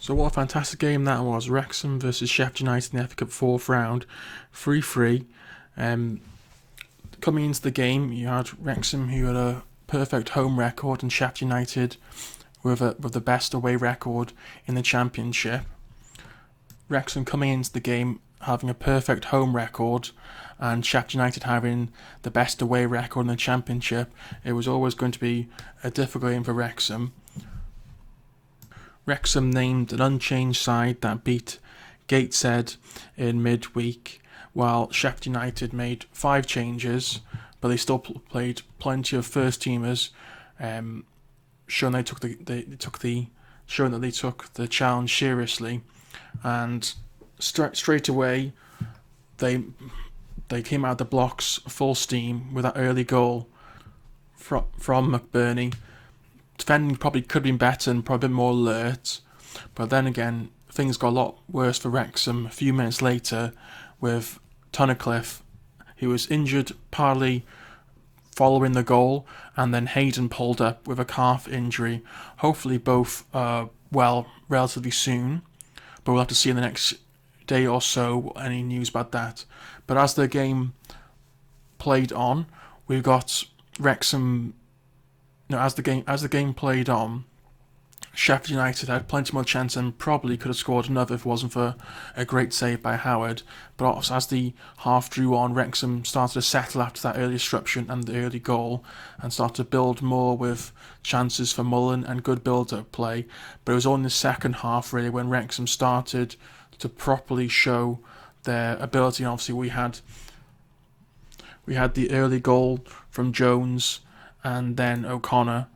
So what a fantastic game that was. Wrexham versus Sheffield United in the FA Cup fourth round, 3-3. Um, Coming into the game, you had Wrexham who had a perfect home record and Sheffield United with the best away record in the Championship. Wrexham coming into the game having a perfect home record and Sheffield United having the best away record in the Championship. It was always going to be a difficult game for Wrexham. Wrexham named an unchanged side that beat Gateshead in midweek, while Sheffield United made 5 changes, but they still played plenty of first teamers, showing that they took the challenge seriously, and straight away they came out of the blocks full steam with that early goal from McBurney. Defending probably could have been better and probably a bit more alert, but then again, things got a lot worse for Wrexham a few minutes later with Tunnicliffe, who was injured partly following the goal, and then Hayden pulled up with a calf injury. Hopefully both well relatively soon, but we'll have to see in the next day or so any news about that. But as the game played on, we've got Wrexham. As the game played on, Sheffield United had plenty more chance and probably could have scored another if it wasn't for a great save by Howard. But as the half drew on, Wrexham started to settle after that early disruption and the early goal and started to build more with chances for Mullen and good build-up play. But it was only the second half really when Wrexham started to properly show their ability. And obviously we had the early goal from Jones and then O'Connor.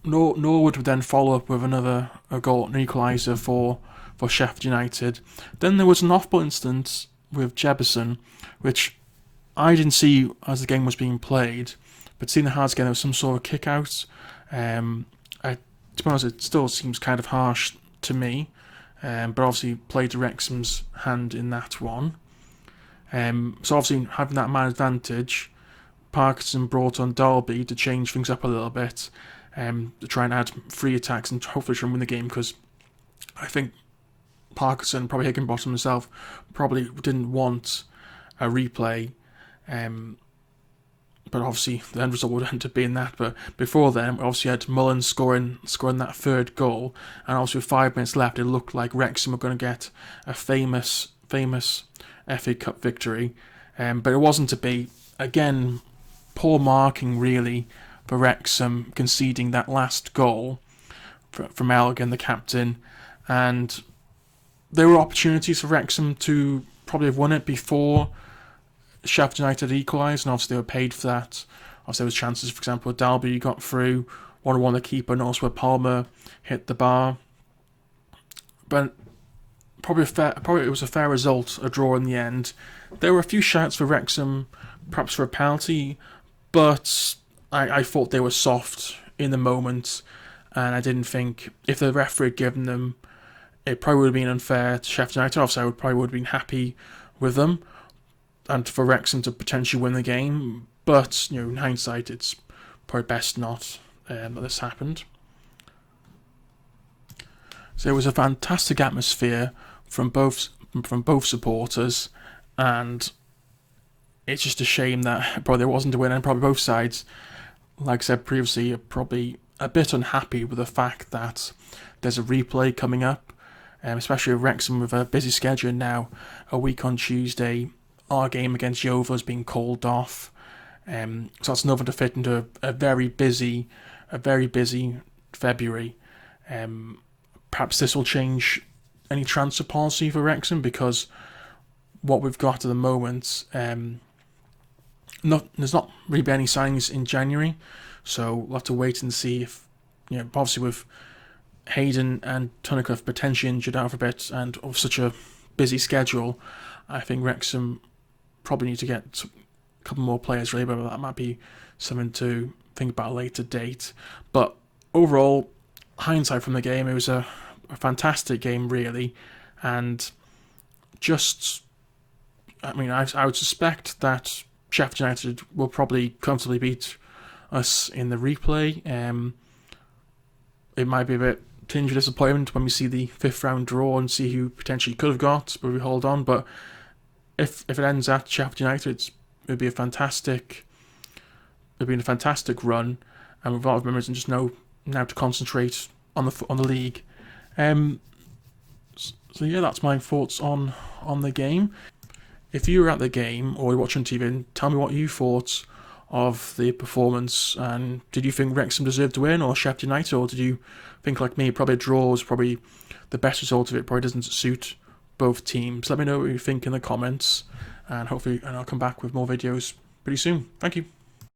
Norwood would then follow up with another goal, an equaliser for Sheffield United. Then there was an off-ball instance with Jebison, which I didn't see as the game was being played, but seeing the highlights again, there was some sort of kick out. To be honest, it still seems kind of harsh to me, but obviously played to Wrexham's hand in that one. So obviously having that man advantage, Parkinson brought on Derby to change things up a little bit, to try and add 3 attacks and hopefully try and win the game, because I think Parkinson, probably Higginbottom himself, probably didn't want a replay, but obviously the end result would end up being that. But before then, we obviously had Mullen scoring that third goal, and also with 5 minutes left, it looked like Wrexham were going to get a famous FA Cup victory, but it wasn't to be. Again, poor marking really for Wrexham, conceding that last goal from Elgin, the captain, and there were opportunities for Wrexham to probably have won it before Sheffield United equalised, and obviously they were paid for that. Obviously there was chances, for example, Dalby got through 1-1 the keeper, and also where Palmer hit the bar. But probably it was a fair result, a draw in the end. There were a few shouts for Wrexham, perhaps for a penalty, but I thought they were soft in the moment, and I didn't think if the referee had given them, it probably would have been unfair to Sheffield United. Obviously, I probably would have been happy with them, and for Wrexham to potentially win the game. But in hindsight, it's probably best not that this happened. So it was a fantastic atmosphere from both supporters, and it's just a shame that probably there wasn't a win, and probably both sides, like I said previously, are probably a bit unhappy with the fact that there's a replay coming up, especially with Wrexham with a busy schedule now. A week on Tuesday, our game against Yeovil has been called off, so that's another to fit into a very busy February. Perhaps this will change any transfer policy for Wrexham, because what we've got at the moment, there's not really been any signings in January, so we'll have to wait and see if, obviously with Hayden and Tunnicliffe potentially injured out for a bit and of such a busy schedule, I think Wrexham probably need to get a couple more players really, but that might be something to think about at a later date. But overall, hindsight from the game, it was a fantastic game really, and I would suspect that Sheffield United will probably comfortably beat us in the replay. It might be a bit tinge of disappointment when we see the 5th round draw and see who potentially could have got, but we hold on. But if it ends at Sheffield United, it'd be a fantastic run, and with a lot of members, and just now to concentrate on the league. So yeah, that's my thoughts on the game. If you were at the game or watching TV, tell me what you thought of the performance, and did you think Wrexham deserved to win or Sheffield United, or did you think like me, probably a draw was probably the best result of it, probably doesn't suit both teams? Let me know what you think in the comments, and hopefully I'll come back with more videos pretty soon. Thank you.